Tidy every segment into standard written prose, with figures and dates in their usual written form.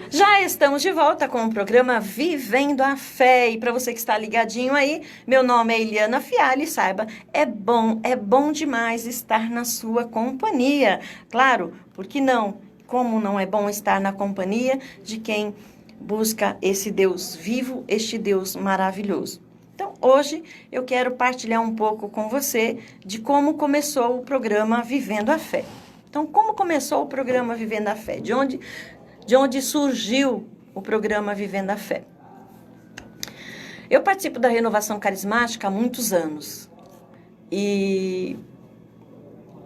Já estamos de volta com o programa Vivendo a Fé. E para você que está ligadinho aí, meu nome é Eliana Fialho e saiba, é bom demais estar na sua companhia. Claro, porque não? Como não é bom estar na companhia de quem busca esse Deus vivo, este Deus maravilhoso? Então, hoje eu quero partilhar um pouco com você de como começou o programa Vivendo a Fé. Então, como começou o programa Vivendo a Fé? De onde surgiu o programa Vivendo a Fé? Eu participo da Renovação Carismática há muitos anos. E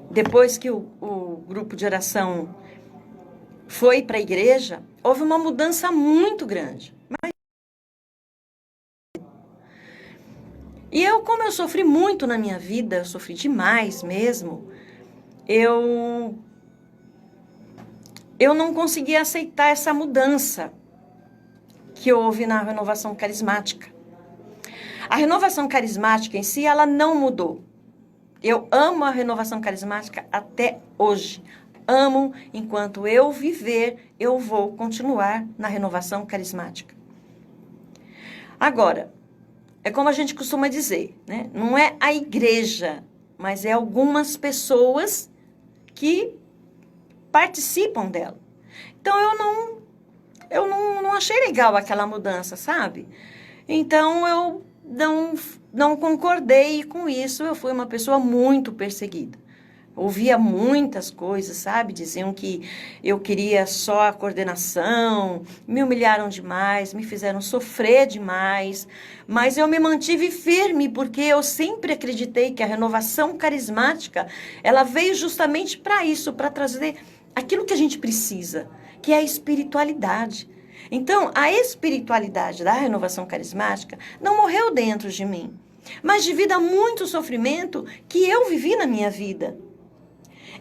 depois que o grupo de oração foi para a igreja, houve uma mudança muito grande. E como eu sofri muito na minha vida, eu sofri demais mesmo, eu não conseguia aceitar essa mudança que houve na renovação carismática. A renovação carismática em si, ela não mudou. Eu amo a renovação carismática até hoje. Amo, enquanto eu viver, eu vou continuar na renovação carismática. Agora, é como a gente costuma dizer, né? Não é a igreja, mas é algumas pessoas que participam dela. Então, eu não achei legal aquela mudança, sabe? Então, eu não concordei com isso. Eu fui uma pessoa muito perseguida. Ouvia muitas coisas, sabe? Diziam que eu queria só a coordenação, me humilharam demais, me fizeram sofrer demais, mas eu me mantive firme porque eu sempre acreditei que a renovação carismática, ela veio justamente para isso, para trazer aquilo que a gente precisa, que é a espiritualidade. Então, a espiritualidade da renovação carismática não morreu dentro de mim, mas devido a muito sofrimento que eu vivi na minha vida.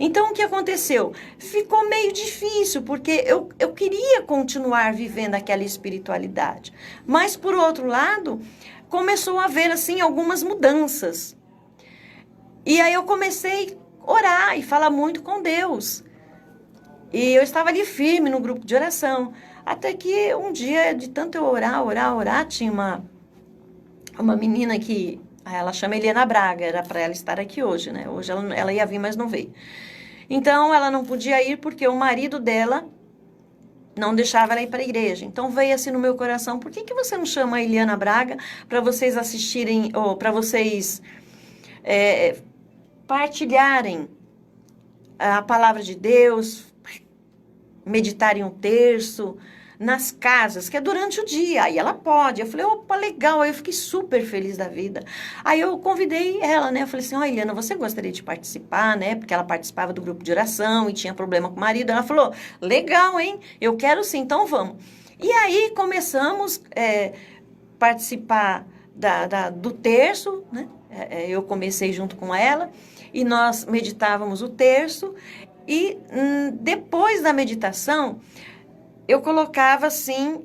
Então, o que aconteceu? Ficou meio difícil, porque eu queria continuar vivendo aquela espiritualidade. Mas, por outro lado, começou a haver, assim, algumas mudanças. E aí eu comecei a orar e falar muito com Deus. E eu estava ali firme no grupo de oração. Até que um dia, de tanto eu orar, tinha uma menina que... Ela chama Eliana Braga, era para ela estar aqui hoje, né? Hoje ela ia vir, mas não veio. Então, ela não podia ir porque o marido dela não deixava ela ir para a igreja. Então, veio assim no meu coração, por que você não chama a Eliana Braga para vocês assistirem, ou para vocês partilharem a palavra de Deus, meditarem um terço nas casas, que é durante o dia, aí ela pode. Eu falei, opa, legal, aí eu fiquei super feliz da vida. Aí eu convidei ela, né, eu falei assim, ó, Eliana, você gostaria de participar, né, porque ela participava do grupo de oração e tinha problema com o marido. Ela falou, legal, hein, eu quero sim, então vamos. E aí começamos a participar do terço, né, eu comecei junto com ela, e nós meditávamos o terço, e depois da meditação, eu colocava, assim,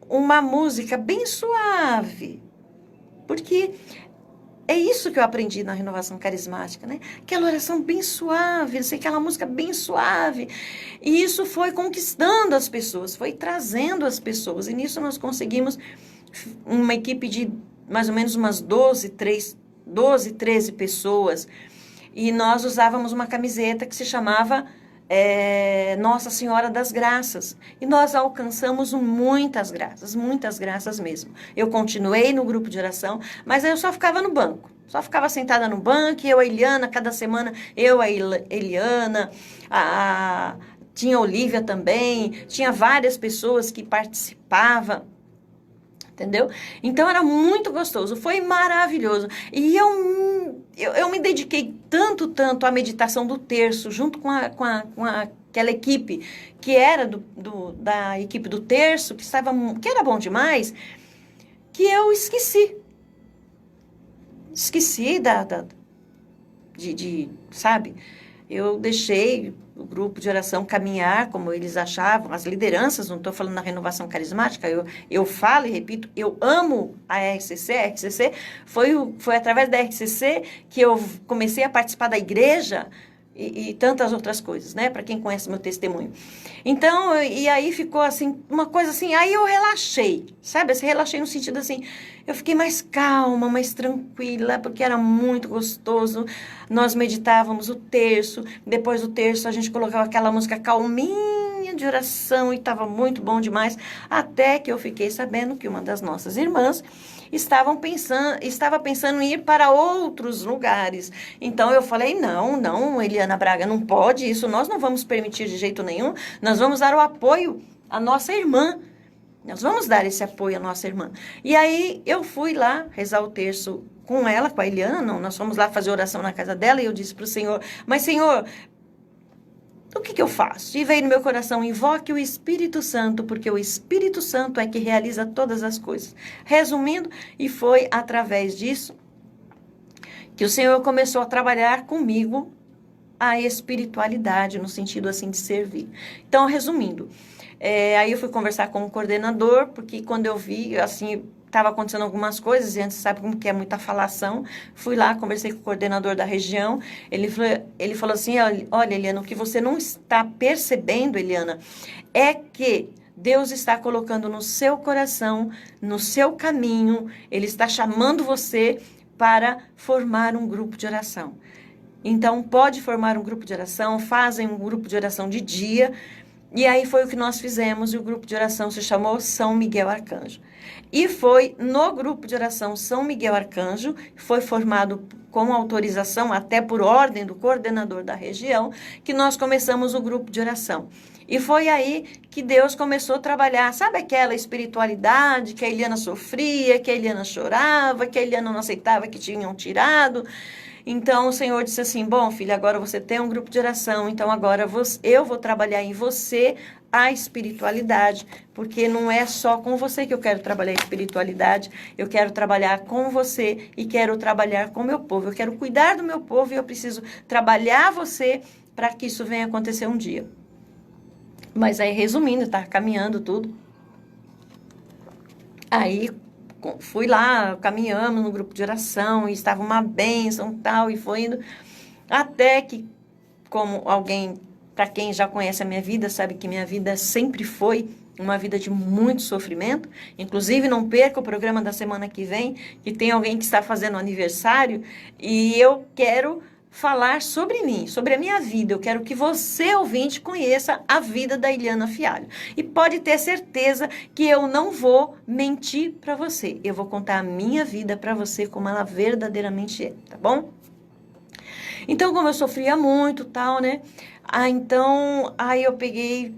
uma música bem suave. Porque é isso que eu aprendi na renovação carismática, né? Aquela oração bem suave, assim, aquela música bem suave. E isso foi conquistando as pessoas, foi trazendo as pessoas. E nisso nós conseguimos uma equipe de mais ou menos umas 12, 13 pessoas. E nós usávamos uma camiseta que se chamava... Nossa Senhora das Graças, e nós alcançamos muitas graças mesmo. Eu continuei no grupo de oração, mas aí eu só ficava no banco, só ficava sentada no banco, e eu, a Eliana, cada semana, eu, a Eliana, tinha a Olívia também, tinha várias pessoas que participavam, entendeu? Então, era muito gostoso, foi maravilhoso. E eu me dediquei tanto à meditação do terço, junto com aquela equipe, que era da equipe do terço, que era bom demais, que eu esqueci. Esqueci sabe? Eu deixei o grupo de oração caminhar como eles achavam, as lideranças, não estou falando na renovação carismática, eu falo e repito, eu amo a RCC. A RCC foi através da RCC que eu comecei a participar da igreja, e tantas outras coisas, né? Para quem conhece meu testemunho. Então, e aí ficou assim, uma coisa assim, aí eu relaxei, sabe? Assim, relaxei no sentido assim, eu fiquei mais calma, mais tranquila, porque era muito gostoso. Nós meditávamos o terço, depois do terço a gente colocava aquela música calminha de oração e estava muito bom demais, até que eu fiquei sabendo que uma das nossas irmãs estava pensando em ir para outros lugares. Então eu falei, não, Eliana Braga, não pode isso, nós não vamos permitir de jeito nenhum, nós vamos dar o apoio à nossa irmã. Nós vamos dar esse apoio à nossa irmã. E aí eu fui lá rezar o terço com ela, com a Eliana, não, nós fomos lá fazer oração na casa dela e eu disse para o Senhor, mas Senhor, o que eu faço? E veio no meu coração, invoque o Espírito Santo, porque o Espírito Santo é que realiza todas as coisas. Resumindo, e foi através disso que o Senhor começou a trabalhar comigo a espiritualidade, no sentido assim de servir. Então, resumindo, aí eu fui conversar com o coordenador, porque quando eu vi, assim, estava acontecendo algumas coisas, e antes sabe como que é muita falação, fui lá, conversei com o coordenador da região, ele falou assim, olha, Eliana, o que você não está percebendo, Eliana, é que Deus está colocando no seu coração, no seu caminho, Ele está chamando você para formar um grupo de oração. Então, pode formar um grupo de oração, fazem um grupo de oração de dia, e aí foi o que nós fizemos, e o grupo de oração se chamou São Miguel Arcanjo. E foi no grupo de oração São Miguel Arcanjo, foi formado com autorização, até por ordem do coordenador da região, que nós começamos o grupo de oração. E foi aí que Deus começou a trabalhar, sabe aquela espiritualidade que a Eliana sofria, que a Eliana chorava, que a Eliana não aceitava que tinham tirado. Então o Senhor disse assim, bom filha, agora você tem um grupo de oração, então agora eu vou trabalhar em você a espiritualidade, porque não é só com você que eu quero trabalhar a espiritualidade, eu quero trabalhar com você e quero trabalhar com o meu povo, eu quero cuidar do meu povo e eu preciso trabalhar você para que isso venha acontecer um dia. Mas aí, resumindo, tá caminhando tudo. Aí, fui lá, caminhamos no grupo de oração, e estava uma bênção e tal, e foi indo. Até que, como alguém, para quem já conhece a minha vida, sabe que minha vida sempre foi uma vida de muito sofrimento. Inclusive, não perca o programa da semana que vem, que tem alguém que está fazendo aniversário, e eu quero falar sobre mim, sobre a minha vida. Eu quero que você, ouvinte, conheça a vida da Eliana Fialho. E pode ter certeza que eu não vou mentir para você. Eu vou contar a minha vida para você como ela verdadeiramente é, tá bom? Então, como eu sofria muito, tal, né? Então, aí eu peguei,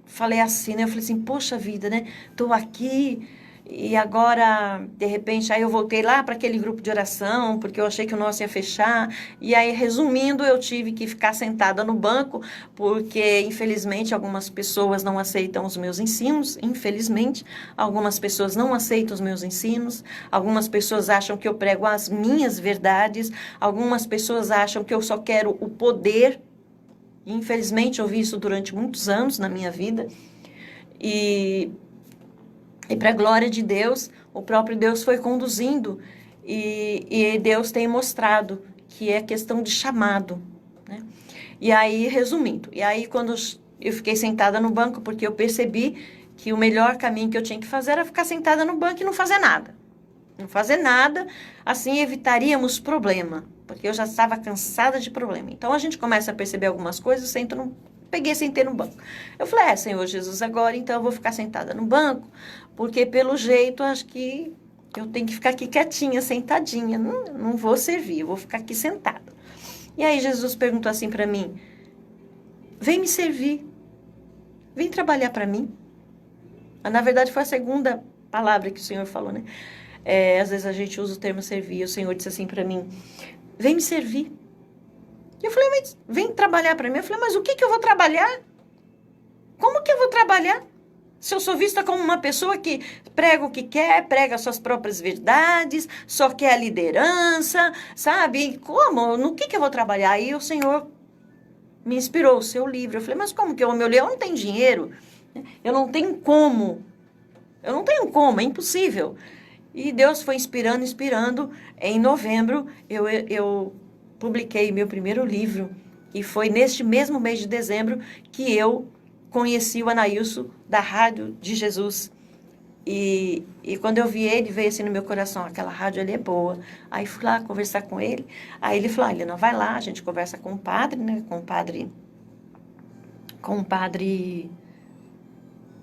falei assim, né? Eu falei assim, poxa vida, né? Tô aqui. E agora, de repente, aí eu voltei lá para aquele grupo de oração, porque eu achei que o nosso ia fechar. E aí, resumindo, eu tive que ficar sentada no banco, porque, infelizmente, algumas pessoas não aceitam os meus ensinos. Infelizmente, algumas pessoas não aceitam os meus ensinos. Algumas pessoas acham que eu prego as minhas verdades. Algumas pessoas acham que eu só quero o poder. Infelizmente, eu vi isso durante muitos anos na minha vida. E para a glória de Deus, o próprio Deus foi conduzindo e Deus tem mostrado que é questão de chamado, né? E aí, resumindo, e aí quando eu fiquei sentada no banco, porque eu percebi que o melhor caminho que eu tinha que fazer era ficar sentada no banco e não fazer nada. Não fazer nada, assim evitaríamos problema, porque eu já estava cansada de problema. Então, a gente começa a perceber algumas coisas, sentei no banco. Eu falei, Senhor Jesus, agora então eu vou ficar sentada no banco, porque pelo jeito acho que eu tenho que ficar aqui quietinha, sentadinha, não vou servir, eu vou ficar aqui sentada. E aí Jesus perguntou assim para mim, vem me servir, vem trabalhar para mim. Na verdade foi a segunda palavra que o Senhor falou, né? Às vezes a gente usa o termo servir, o Senhor disse assim para mim, vem me servir. E eu falei, mas vem trabalhar para mim. Eu falei, mas o que eu vou trabalhar? Como que eu vou trabalhar? Se eu sou vista como uma pessoa que prega o que quer, prega suas próprias verdades, só quer a liderança, sabe? Como? No que eu vou trabalhar? Aí o Senhor me inspirou, o seu livro. Eu falei, mas como que meu leão não tem dinheiro? Eu não tenho como. É impossível. E Deus foi inspirando. Em novembro, eu publiquei meu primeiro livro, E foi neste mesmo mês de dezembro que eu conheci o Anailson da Rádio de Jesus. E quando eu vi ele, veio assim no meu coração, aquela rádio ali é boa. Aí fui lá conversar com ele. Aí ele falou, Helena, vai lá, a gente conversa com o padre, né? Com o padre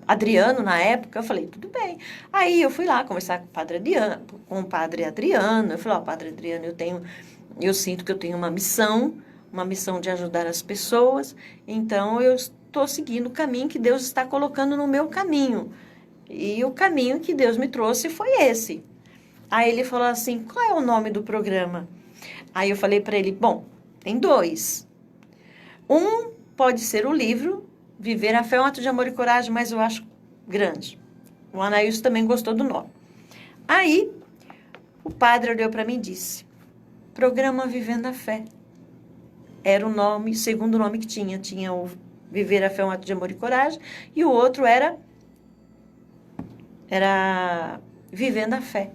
Adriano na época. Eu falei, tudo bem. Aí eu fui lá conversar com o padre Adriano. Eu falei, Padre Adriano, eu sinto que eu tenho uma missão de ajudar as pessoas. Então eu estou seguindo o caminho que Deus está colocando no meu caminho. E o caminho que Deus me trouxe foi esse. Aí ele falou assim, qual é o nome do programa? Aí eu falei para ele, bom, tem 2. Um pode ser o livro, Viver a Fé é um Ato de Amor e Coragem, mas eu acho grande. O Anailson também gostou do nome. Aí o padre olhou para mim e disse, Programa Vivendo a Fé. Era o nome, segundo nome que tinha. Tinha o Viver a Fé é um Ato de Amor e Coragem, e o outro era Vivendo a Fé.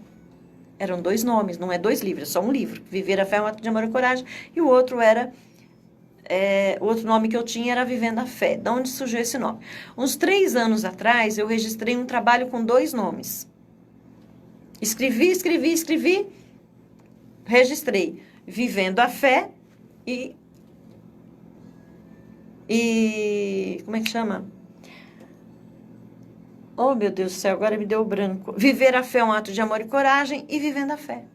Eram 2 nomes, não é 2 livros, é só um livro. Viver a Fé é um Ato de Amor e Coragem. E o outro o outro nome que eu tinha era Vivendo a Fé. De onde surgiu esse nome? Uns 3 anos atrás, eu registrei um trabalho com 2 nomes. Escrevi, registrei Vivendo a Fé e como é que chama? Oh, meu Deus do céu, agora me deu o branco. Viver a Fé é um Ato de Amor e Coragem e Vivendo a Fé.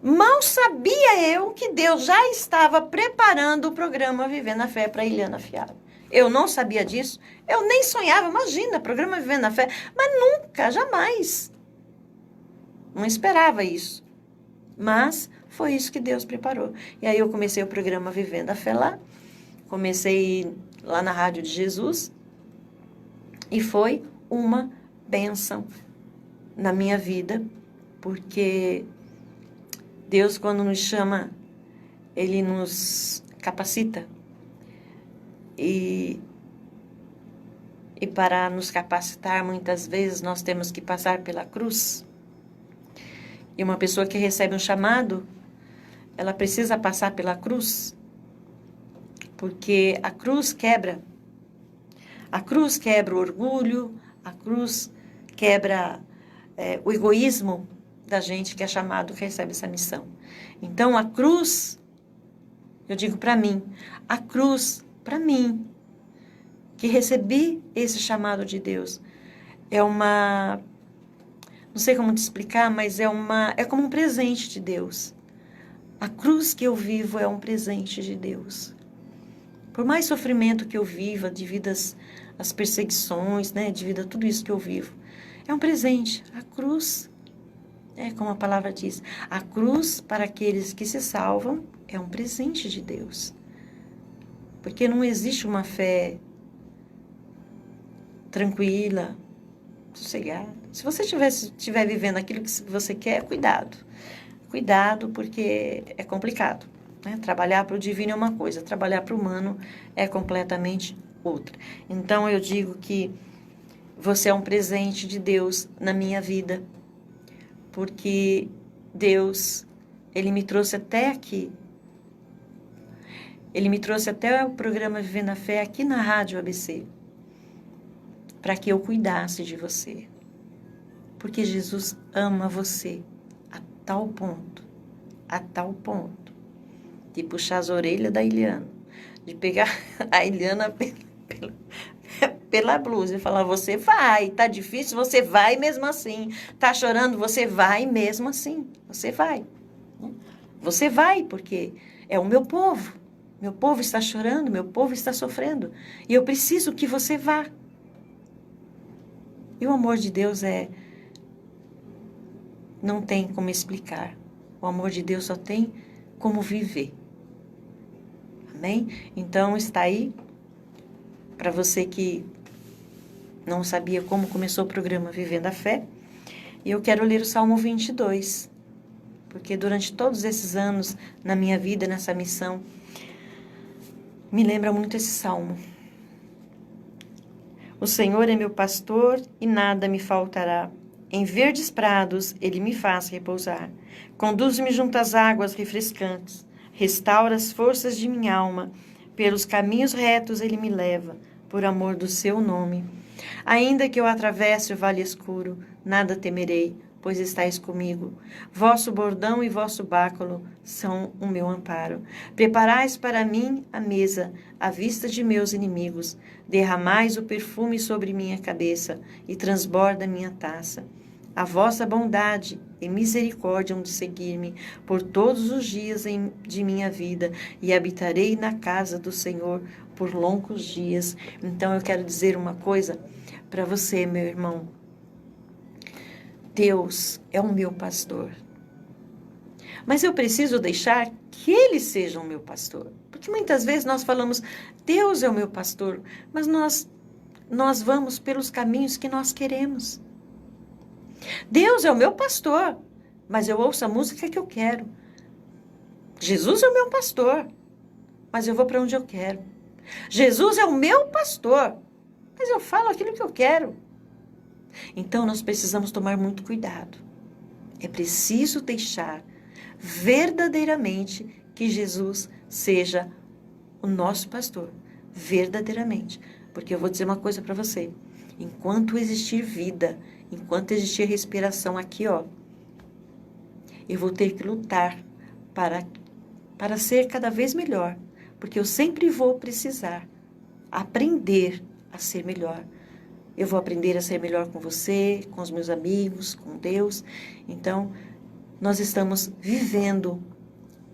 Mal sabia eu que Deus já estava preparando o programa Vivendo a Fé para Eliana Fialho. Eu não sabia disso, eu nem sonhava, imagina, programa Vivendo a Fé, mas nunca, jamais. Não esperava isso. Mas foi isso que Deus preparou. E aí eu comecei o programa Vivendo a Fé lá, comecei lá na Rádio de Jesus, e foi uma bênção na minha vida, porque Deus, quando nos chama, Ele nos capacita. E para nos capacitar, muitas vezes, nós temos que passar pela cruz. E uma pessoa que recebe um chamado, ela precisa passar pela cruz, porque a cruz quebra. A cruz quebra o orgulho, a cruz quebra o egoísmo da gente que é chamado, que recebe essa missão. Então, a cruz, eu digo para mim, a cruz, para mim, que recebi esse chamado de Deus, não sei como te explicar, mas é como um presente de Deus. A cruz que eu vivo é um presente de Deus. Por mais sofrimento que eu viva, devido às perseguições, né, devido a tudo isso que eu vivo, é um presente. A cruz, como a palavra diz, a cruz para aqueles que se salvam é um presente de Deus. Porque não existe uma fé tranquila, sossegada. Se você estiver vivendo aquilo que você quer, cuidado. Cuidado, porque é complicado. Né? Trabalhar para o divino é uma coisa, trabalhar para o humano é completamente outra. Então, eu digo que você é um presente de Deus na minha vida, porque Deus, Ele me trouxe até aqui. Ele me trouxe até o programa Vivendo a Fé aqui na Rádio ABC, para que eu cuidasse de você. Porque Jesus ama você a tal ponto, de puxar as orelhas da Eliana, de pegar a Eliana pela blusa e falar, você vai, tá difícil, você vai mesmo assim, tá chorando, você vai mesmo assim, você vai. Você vai, porque é o meu povo está chorando, meu povo está sofrendo, e eu preciso que você vá. E o amor de Deus não tem como explicar. O amor de Deus só tem como viver. Amém? Então, está aí, para você que não sabia como começou o programa Vivendo a Fé, e eu quero ler o Salmo 22, porque durante todos esses anos, na minha vida, nessa missão, me lembra muito esse Salmo. O Senhor é meu pastor e nada me faltará. Em verdes prados ele me faz repousar. Conduz-me junto às águas refrescantes. Restaura as forças de minha alma. Pelos caminhos retos ele me leva, por amor do seu nome. Ainda que eu atravesse o vale escuro, nada temerei, pois estais comigo. Vosso bordão e vosso báculo são o meu amparo. Preparais para mim a mesa, à vista de meus inimigos. Derramais o perfume sobre minha cabeça e transborda minha taça. A vossa bondade e misericórdia hão de seguir-me por todos os dias de minha vida, e habitarei na casa do Senhor por longos dias. Então eu quero dizer uma coisa para você, meu irmão. Deus é o meu pastor. Mas eu preciso deixar que Ele seja o meu pastor. Porque muitas vezes nós falamos, Deus é o meu pastor, mas nós vamos pelos caminhos que nós queremos. Deus é o meu pastor, mas eu ouço a música que eu quero. Jesus é o meu pastor, mas eu vou para onde eu quero. Jesus é o meu pastor, mas eu falo aquilo que eu quero. Então nós precisamos tomar muito cuidado. É preciso deixar verdadeiramente que Jesus seja o nosso pastor, verdadeiramente. Porque eu vou dizer uma coisa para você. Enquanto existir vida, enquanto existir respiração aqui, ó, eu vou ter que lutar para ser cada vez melhor, porque eu sempre vou precisar aprender a ser melhor. Eu vou aprender a ser melhor com você, com os meus amigos, com Deus. Então, nós estamos vivendo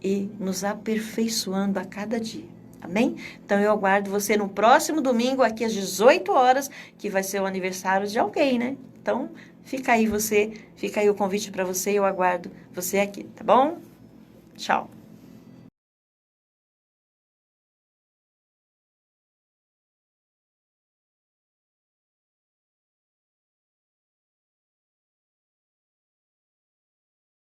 e nos aperfeiçoando a cada dia. Amém? Então, eu aguardo você no próximo domingo, aqui às 18 horas, que vai ser o aniversário de alguém, né? Então, fica aí o convite para você, eu aguardo você aqui, tá bom? Tchau.